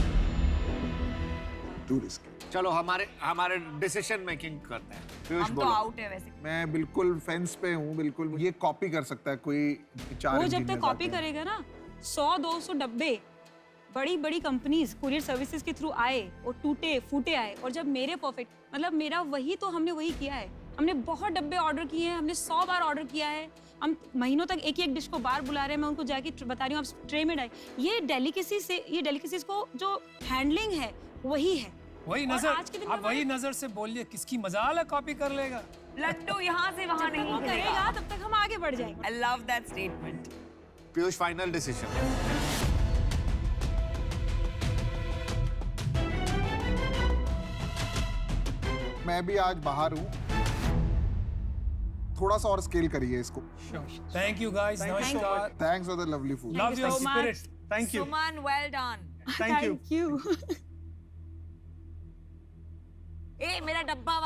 To risk. चलो हमारे डिसीजन मेकिंग करते हैं। पीयूष हम तो बोलो। आउट है वैसे। मैं बिल्कुल फेंस पे हूँ, बिल्कुल। ये कॉपी कर सकता है कोई चार वो जब तक engineers कॉपी आके। करेगा ना, 100-200 डब्बे बड़ी बड़ी कंपनीज कुरियर सर्विसेज के थ्रू आए और टूटे फूटे आए, और जब मेरे परफेक्ट, मतलब मेरा वही तो हमने वही किया है। हमने बहुत डब्बे ऑर्डर किए हैं, हमने 100 बार ऑर्डर किया है, हम महीनों तक एक एक डिश को बार बुला रहे हैं। मैं उनको जाके बता रही हूँ आप ट्रे में डालें। ये डेलिकेसीज को जो हैंडलिंग है वही है। वही और नजर, आज के दिन में आप वही नजर से बोलिए, किसकी मजाल है कॉपी कर लेगा। लड्डू यहाँ से वहाँ जब तक नहीं वो करेगा तब तक हम आगे बढ़ जाएंगे। I love that statement. Piyush, final decision. मैं भी आज बाहर हूँ, थोड़ा सा और स्केल करिए इसको। थैंक यू गाइस, नमस्कार। Thanks for the lovely food. Love your so much. Spirit. Thank you. Suman, well done. Thank you. Thank you. ए मेरा डब्बा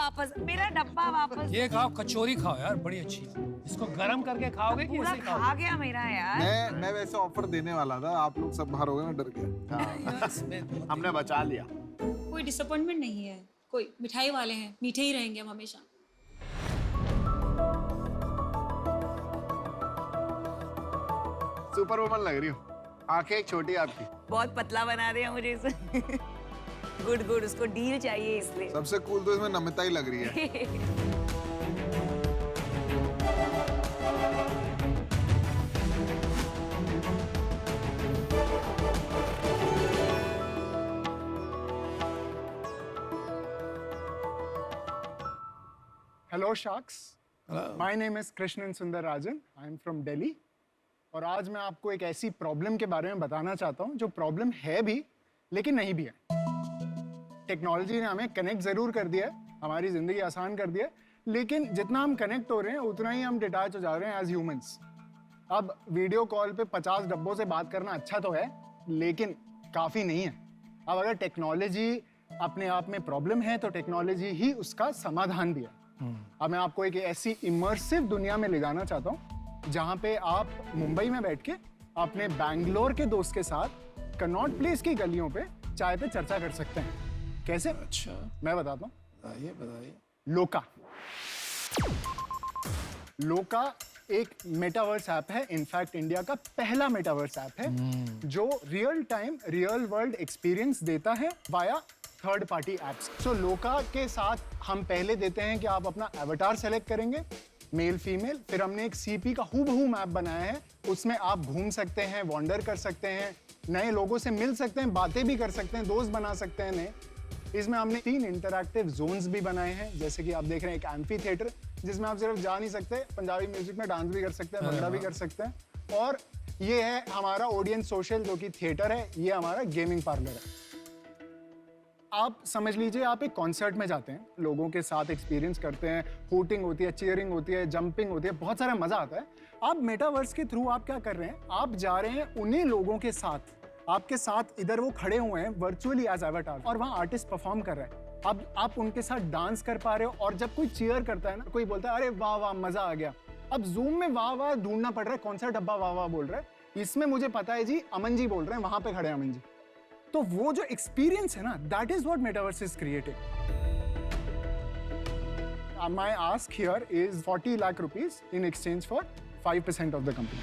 वापस। ये खाओ, कचौरी खाओ यार, बड़ी अच्छी। इसको गरम करके खाओगे कि पूरा ऐसे ही खाओगे? खा गया मेरा यार। मैं वैसे ऑफर देने वाला था, आप लोग सब बाहर हो गए, मैं डर गया। हमने बचा लिया। कोई डिसअपॉइंटमेंट नहीं है, कोई मिठाई वाले हैं, मीठे ही रहेंगे हम हमेशा। सुपर वुमन लग रही हो, आंखें छोटी आपकी। बहुत पतला बना दिया मुझे इसे। गुड, उसको डील चाहिए इसलिए। सबसे कूल तो इसमें नमिता ही लग रही है। Hello sharks, my name is Krishnan सुंदर राजन, आई एम फ्रॉम दिल्ली। और आज मैं आपको एक ऐसी प्रॉब्लम के बारे में बताना चाहता हूँ जो प्रॉब्लम है भी लेकिन नहीं भी है। टेक्नोलॉजी ने हमें कनेक्ट जरूर कर दिया है, हमारी जिंदगी आसान कर दिया है, लेकिन जितना हम कनेक्ट हो रहे हैं उतना ही हम डिटैच हो जा रहे हैं एज ह्यूमंस। अब वीडियो कॉल पे 50 डब्बों से बात करना अच्छा तो है, लेकिन काफी नहीं है। अब अगर टेक्नोलॉजी अपने आप में प्रॉब्लम है तो टेक्नोलॉजी ही उसका समाधान भी है। अब मैं आपको एक ऐसी इमर्सिव दुनिया में ले जाना चाहता हूँ जहाँ पे आप मुंबई में बैठ के अपने बैंगलोर के दोस्त के साथ कनॉट प्लेस की गलियों पे चाय पे चर्चा कर सकते हैं। कैसे? अच्छा, मैं बताता हूँ। बताइए। लोका एक मेटावर्स ऐप है, इनफैक्ट इंडिया का पहला मेटावर्स ऐप है जो real time real world experience देता है वाया थर्ड पार्टी एप्स। सो लोका के साथ हम पहले देते हैं कि आप अपना एवटार सेलेक्ट करेंगे, मेल फीमेल, फिर हमने एक सीपी का हूबहू मैप बनाया है, उसमें आप घूम सकते हैं, वॉन्डर कर सकते हैं, नए लोगों से मिल सकते हैं, बातें भी कर सकते हैं, दोस्त बना सकते हैं नए। इसमें हमने 3 इंटरैक्टिव जोन्स भी बनाए हैं, जैसे कि आप देख रहे हैं एक एम्फी थिएटर जिसमें आप सिर्फ जा नहीं सकते, पंजाबी म्यूजिक में डांस भी कर सकते हैं, भंगड़ा भी कर सकते हैं। और ये है हमारा ऑडियंस सोशल जो कि थिएटर है, ये हमारा गेमिंग पार्लर है। आप समझ लीजिए आप एक कॉन्सर्ट में जाते हैं, लोगों के साथ एक्सपीरियंस करते हैं, हूटिंग होती है, चीयरिंग होती है, जंपिंग होती है, बहुत सारा मजा आता है। आप मेटावर्स के थ्रू आप क्या कर रहे हैं, आप जा रहे हैं उन्हीं लोगों के साथ, आपके साथ इधर वो खड़े हुए हैं वर्चुअली एज एवटार, और वहाँ आर्टिस्ट परफॉर्म कर रहे हैं। अब आप उनके साथ डांस कर पा रहे हो, और जब कोई चीयर करता है ना, कोई बोलता है अरे वाह वाह मजा आ गया, अब जूम में वाह वाह ढूंढना पड़ रहा है, कौन सा डब्बा वाह वाह बोल रहा है। इसमें मुझे पता है जी अमन जी बोल रहे हैं, वहां पे खड़े हैं अमन जी। तो वो जो एक्सपीरियंस है ना, that is what metaverse is creating. My ask here is 40 lakh rupees in exchange for 5% of the company.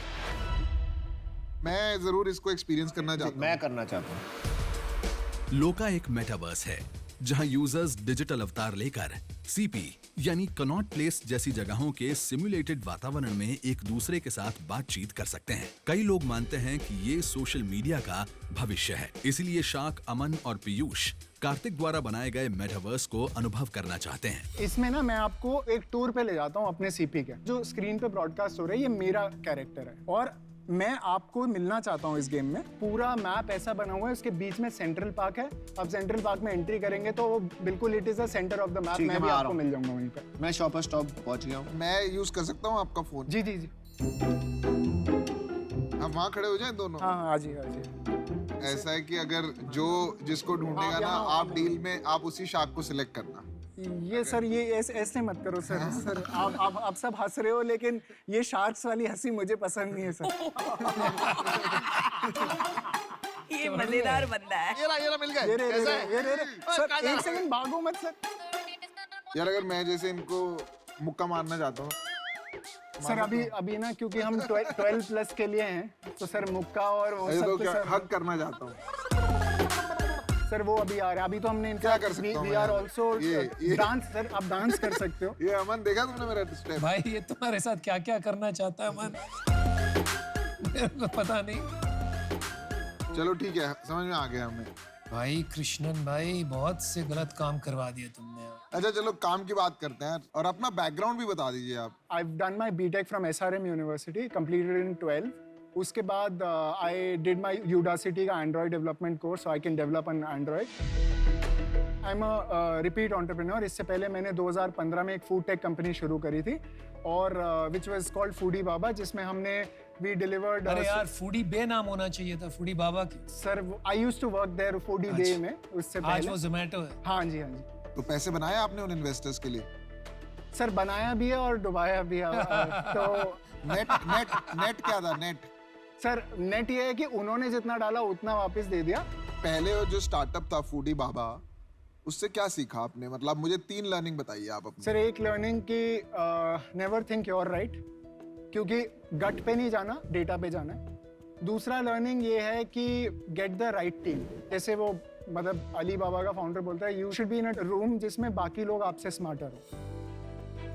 मैं जरूर इसको एक्सपीरियंस करना चाहता हूँ। मैं करना चाहता हूँ। लोका एक मेटावर्स है जहां यूजर्स डिजिटल अवतार लेकर सीपी यानी कनॉट प्लेस जैसी जगहों के सिमुलेटेड वातावरण में एक दूसरे के साथ बातचीत कर सकते हैं। कई लोग मानते हैं कि ये सोशल मीडिया का भविष्य है, इसलिए शाक, अमन और पीयूष कार्तिक द्वारा बनाए गए मेटावर्स को अनुभव करना चाहते हैं। इसमें ना मैं आपको एक टूर पे ले जाता हूँ अपने सीपी के, जो स्क्रीन पे ब्रॉडकास्ट हो रहा है, ये मेरा कैरेक्टर है और मैं आपको मिलना चाहता हूँ इस गेम में। पूरा मैप ऐसा बना हुआ है, उसके बीच में सेंट्रल पार्क है। अब सेंट्रल पार्क में एंट्री करेंगे तो वो बिल्कुल it is the centre of the map. मैं भी आपको मिल जाऊंगा वहीं पे। मैं शॉपर स्टॉप पहुंच गया हूँ। मैं यूज कर सकता हूँ आपका फोन? जी जी जी। हम वहाँ खड़े हो जाएं दोनों? हाँ हाँ जी हाँ जी। ऐसा है कि अगर जो जिसको ढूंढेगा ना, आप डील में आप उसी शार्क को सिलेक्ट करना। ये सर ये ऐसे मत करो सर। सर आप सब हंस रहे हो, लेकिन ये शार्क्स वाली हंसी मुझे पसंद नहीं है सर। ये मजेदार बंदा है। ये मिल गए। ये सर एक सेकंड भागो मत सर। यार अगर मैं जैसे इनको मुक्का मारना चाहता हूँ सर, अभी ना क्योंकि हम 12 प्लस के लिए हैं, तो सर मुक्का और वो सब तो सर हक करना चाहता हूँ सर। वो अभी आ रहा है, अभी तो हमने क्या कर सकता हूँ? We are also dance. Sir आप डांस कर सकते हो। ये अमन देखा तुमने मेरा स्टेप? भाई ये तुम्हारे साथ क्या क्या करना चाहता है अमन, मेरे को पता नहीं। चलो ठीक है, समझ में आ गया हमें। भाई कृष्णन भाई बहुत से गलत काम करवा दिए तुमने। अच्छा चलो काम की बात करते हैं, और अपना बैकग्राउंड भी बता दीजिए आप। I've done my BTech from SRM University, completed in 12. उसके बाद I did my Udacity का Android development course, so I can develop on Android. I'm a repeat entrepreneur. इससे पहले मैंने 2015 में एक फूड टेक कंपनी शुरू करी थी, और which was called Foodie Baba, जिसमें हमने we delivered. अरे यार फूडी बे नाम होना चाहिए था, फूडी बाबा की। Sir I used to work there Foodie Bay में उससे पहले। आज वो जोमेटो है। हाँ जी हाँ जी। तो पैसे बनाए आपने उन इन्वेस्टर्स के लिए? सर बनाया भी है और डुबाया भी है। तो नेट क्या था? नेट सर नेट ये है कि उन्होंने जितना डाला उतना वापस दे दिया। पहले वो जो स्टार्टअप था फूडी बाबा, उससे क्या सीखा आपने? मतलब मुझे 3 लर्निंग बताइए आप अपनी। सर एक लर्निंग की नेवर थिंक योर राइट, क्योंकि गट पे नहीं जाना, डेटा पे जाना है। दूसरा लर्निंग ये है कि गेट द राइट टीम। जैसे वो मतलब अली बाबा का फाउंडर बोलता है, you should be in a room जिसमें बाकी लोग आपसे स्मार्टर हो।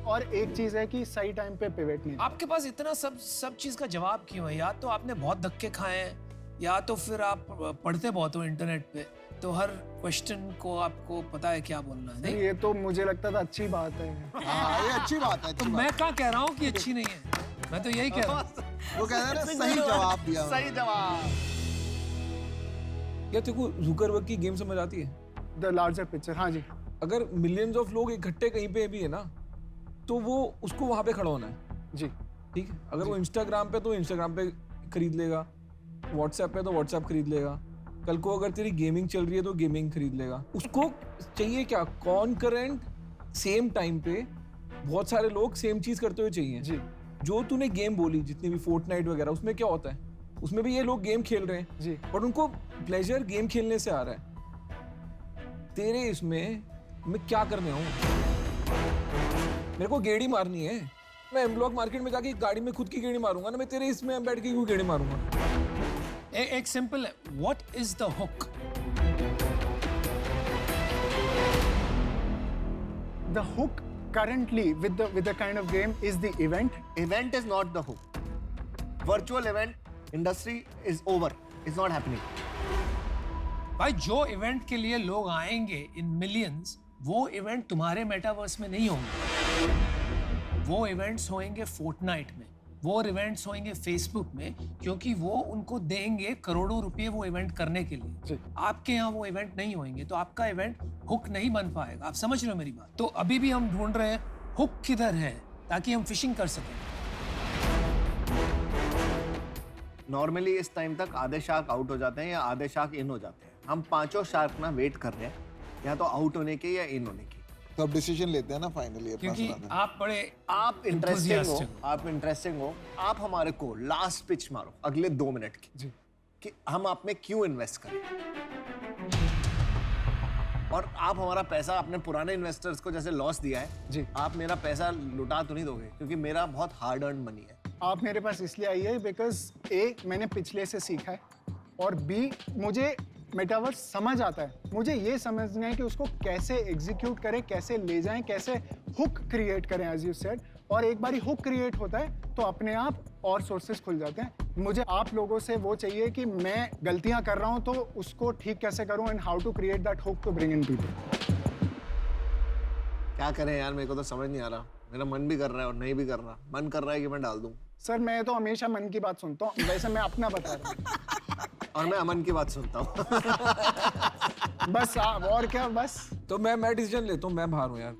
और एक चीज है कि सही टाइम पे पिवट नहीं। आपके पास इतना सब चीज का जवाब क्यों है? या तो आपने बहुत धक्के खाए हैं, या तो फिर आप पढ़ते बहुत हो इंटरनेट पे, तो हर क्वेश्चन को आपको पता है क्या बोलना है। नहीं ये तो मुझे लगता था अच्छी बात है। हाँ ये अच्छी बात है। तो मैं क्या कह रहा हूँ कि अच्छी नहीं है, मैं तो यही कह रहा हूँ। वो कह रहे हैं सही जवाब दिया। सही जवाब। क्या तेको जुकरबर्ग की गेम समझ आती है? The larger picture. हाँ जी। अगर मिलियंस ऑफ लोग इकट्ठे कहीं पे भी है ना, तो वो उसको वहां पे खड़ा होना है जी। ठीक है। अगर वो इंस्टाग्राम पे तो इंस्टाग्राम पे खरीद लेगा, व्हाट्सएप पे तो व्हाट्सएप खरीद लेगा, कल को अगर तेरी गेमिंग चल रही है तो गेमिंग खरीद लेगा। उसको चाहिए क्या? कॉन्करेंट सेम टाइम पे बहुत सारे लोग सेम चीज करते हुए चाहिए जी। जो तूने गेम बोली जितनी भी फोर्टनाइट वगैरह, उसमें क्या होता है, उसमें भी ये लोग गेम खेल रहे हैं जी, और उनको प्लेजर गेम खेलने से आ रहा है। तेरे इसमें मैं क्या करने आऊँ? मेरे को गेड़ी मारनी है। मैं एम ब्लॉक मार्केट में जाके गाड़ी में खुद की गेड़ी मारूंगा ना, मैं तेरे इसमें बैठ के क्यों गेड़ी मारूंगा? एक सिंपल है, what is the hook? The hook currently with the kind of game is the event. Event is not the hook. Virtual event industry is over. It's not happening. भाई जो इवेंट के लिए लोग आएंगे इन मिलियंस, वो event तुम्हारे metaverse में नहीं होंगे। वो इवेंट्स होंगे फोर्टनाइट में, वो इवेंट्स होंगे फेसबुक में, क्योंकि वो उनको देंगे करोड़ों रुपए वो इवेंट करने के लिए। आपके यहाँ वो इवेंट नहीं होंगे, तो आपका इवेंट हुक नहीं बन पाएगा। आप समझ रहे हो मेरी बात? तो अभी भी हम ढूंढ रहे हैं हुक किधर है, ताकि हम फिशिंग कर सकें। नॉर्मली इस टाइम तक आधे शार्क आउट हो जाते हैं या आधे शार्क इन हो जाते हैं। हम पांचों शार्क ना वेट कर रहे हैं, या तो आउट होने के या इन होने के। तो अब डिसीजन लेते हैं ना फाइनली। क्योंकि आप बड़े इंटरेस्टिंग हो, आप हमारे को लास्ट पिच मारो अगले 2 मिनट की जी, कि हम आप में क्यों इन्वेस्ट करें, और आप हमारा पैसा अपने पुराने इन्वेस्टर्स को जैसे लॉस दिया है जी, आप मेरा पैसा लुटा तो नहीं दोगे? क्योंकि मेरा बहुत हार्ड अर्न मनी है। आप मेरे पास इसलिए आई है बिकॉज ए, मैंने पिछले से सीखा है, और बी, मुझे मेटावर्स समझ आता है। मुझे ये समझना है कि उसको कैसे एग्जीक्यूट करें, कैसे ले जाएं, कैसे हुक क्रिएट करें एज यू सेड। और एक बारी हुक क्रिएट होता है तो अपने आप और सोर्सेज खुल जाते हैं। मुझे आप लोगों से वो चाहिए कि मैं गलतियां कर रहा हूं तो उसको ठीक कैसे करूं, and how to create that hook to bring in people. क्या करें यार, मेरे को तो समझ नहीं आ रहा। मेरा मन भी कर रहा है और नहीं भी कर रहा। मन कर रहा है कि मैं डाल दूं। सर मैं तो हमेशा मन की बात सुनता हूँ, वैसे मैं अपना बता रहा हूँ। और मैं अमन की बात सुनता हूँ। बस और क्या, बस। तो मैं डिसीजन लेता हूँ, मैं बाहर हूँ यार।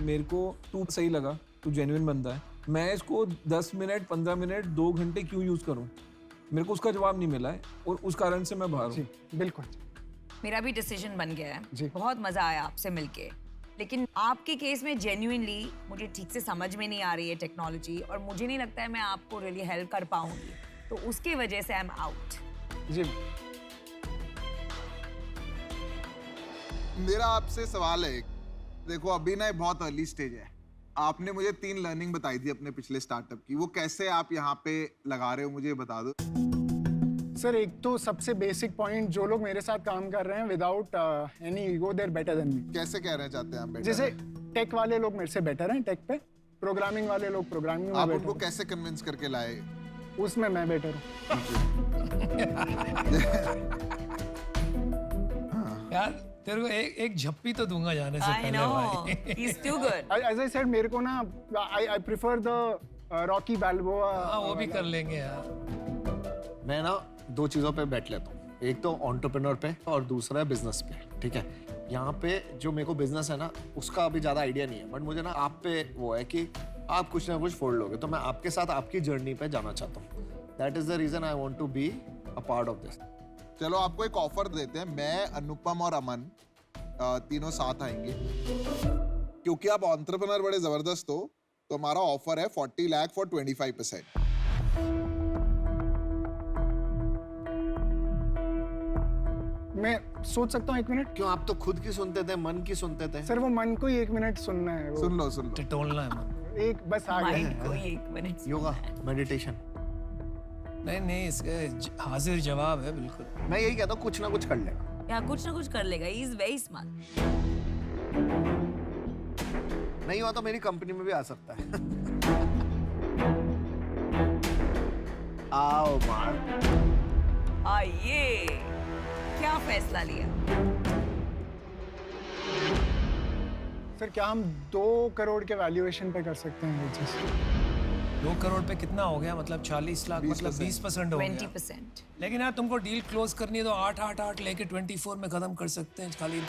मेरे को तू सही लगा, तू जेन्युइन बंदा है। मैं इसको 10 मिनट 15 मिनट 2 घंटे क्यों यूज करूँ? मेरे को उसका जवाब नहीं मिला है और उस कारण से मैं बाहर हूँ। बिल्कुल। मेरा भी डिसीजन बन गया है। जी। बहुत मजा आया आपसे मिलके, लेकिन आपके केस में जेन्युइनली मुझे ठीक से समझ में नहीं आ रही है टेक्नोलॉजी, और मुझे नहीं लगता है मैं आपको रियली हेल्प कर पाऊंगी, तो उसकी वजह से आई एम आउट। जी। मेरा आपसे सवाल है, देखो अभी ना बहुत अर्ली स्टेज है। आपने मुझे 3 लर्निंग बताई थी अपने पिछले स्टार्टअप की, वो कैसे आप यहाँ पे लगा रहे हो मुझे बता दो। सर एक तो सबसे बेसिक पॉइंट, जो लोग मेरे साथ काम कर रहे हैं without any ego, they are better than me. कैसे कह रहे चाहते हैं आप बेटर? जैसे टेक वाले लोग मेरे से बेटर हैं टेक पे, प्रोग्रामिंग वाले लोग प्रोग्रामिंग में आप बेटर उनको हैं। कैसे कन्विंस करके लाए? उसमें मैं बेटर हूँ। यार तेरे को एक झप्पी तो दूंगा जाने से I पहले know. भाई। He's too good. As I said, मेरे को ना I prefer the Rocky Balboa। हाँ वो भी कर लेंगे यार। मैं ना 2 चीज़ों पे बैठ लेता हूँ, एक तो एंटरप्रेन्योर पे और दूसरा है बिजनेस पे। ठीक है, यहाँ पे जो मेरे को बिजनेस है ना उसका अभी ज़्यादा आइडिया नहीं है, बट मुझे ना आप पे वो है कि आप कुछ ना कुछ फोड़ लोगे, तो मैं आपके साथ आपकी जर्नी पे जाना चाहता हूँ। That is the reason I want to be a part of this. चलो आपको एक ऑफर देते हैं, मैं, अनुपम और अमन तीनों साथ आएंगे। क्योंकि आप एंटरप्रेन्योर बड़े जबरदस्त हो, तो हमारा ऑफर है 40 लाख फॉर 25%। मैं सोच सकता हूँ 1 मिनट? क्यों, आप तो खुद की सुनते थे, मन की सुनते थे। सर वो मन को ही 1 मिनट सुनना है। सुन लो टटोलना है मन। एक बस आ गया। Mind को 1 मिनट। योगा, मेडिटेशन। नहीं इसके हाजिर जवाब है बिल्कुल। मैं यही कहता हूँ कुछ ना कुछ कर लेगा। या कुछ ना कुछ कर लेगा। He is very smart. नहीं हुआ तो मेरी कंपनी में भी आ सकता है। आओ मार। आइए, क्या फैसला लिया? सर क्या हम 2 करोड़ के वैल्यूएशन पे कर सकते हैं? 2 करोड़ पे कितना हो गया? मतलब 40 लाख, मतलब 20% हो गया। 20%। लेकिन यार तुमको डील क्लोज करनी है तो 8 लेके 24 में खत्म कर सकते हैं खाली।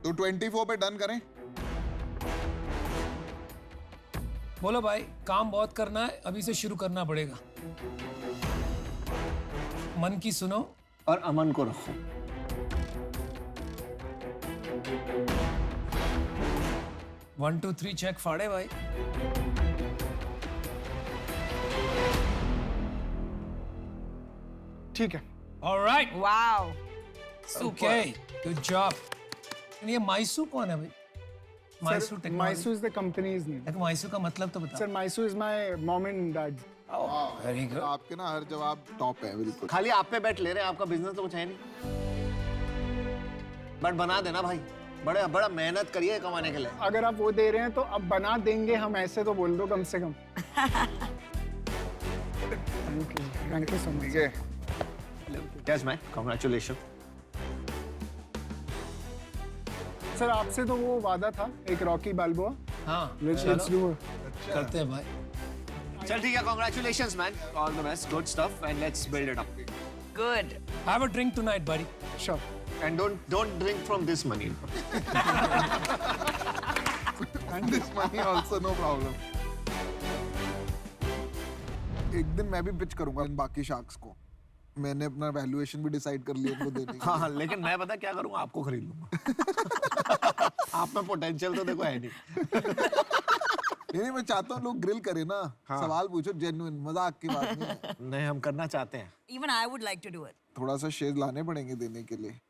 तो 24 पे डन करें? बोलो भाई, काम बहुत करना है, अभी से शुरू करना पड़ेगा। मन की सुनो और अमन को रखो। वन 2 3 चेक फाड़े भाई। ठीक है। Alright. Wow, okay good job. ये माइसू कौन है भाई? Maisu technology. Maisu is the company's name. देखो माइसू का मतलब तो बता। Sir Maisu is my mom and dad. Very good. आपके ना हर जवाब टॉप है बिल्कुल। खाली आप पे बैठ ले रहे हैं, आपका बिजनेस तो कुछ है नहीं। बट बना देना भाई, बड़ा बड़ा मेहनत करिए कमाने के लिए। अगर आप वो दे रहे हैं तो अब बना देंगे हम, ऐसे तो बोल दो कम से कम। Thank you so much. ठीक है। Yes man, congratulation. सर आपसे तो वो वादा था एक रॉकी बाल्बोआ। हाँ लेट्स डू करते हैं भाई। चल ठीक है, congratulations man, all the best, good stuff and let's build it up. Good. Have a drink tonight, buddy. Sure. And don't drink from this money. And this money also no problem. एक दिन मैं भी pitch करूंगा इन बाकी sharks को। मैंने अपना valuation भी डिसाइड कर लिया इनको देने के लिए। हाँ, लेकिन मैं पता क्या करूंगा, आपको खरीद लूंगा। आप में पोटेंशियल तो देखो है नहीं। नहीं मैं चाहता हूँ लोग ग्रिल करे ना। सवाल पूछो जेन्युइन, मजाक की बात नहीं है। नहीं, हम करना चाहते हैं। Even I would like to do it. थोड़ा सा शेज लाने पड़ेंगे देने के लिए।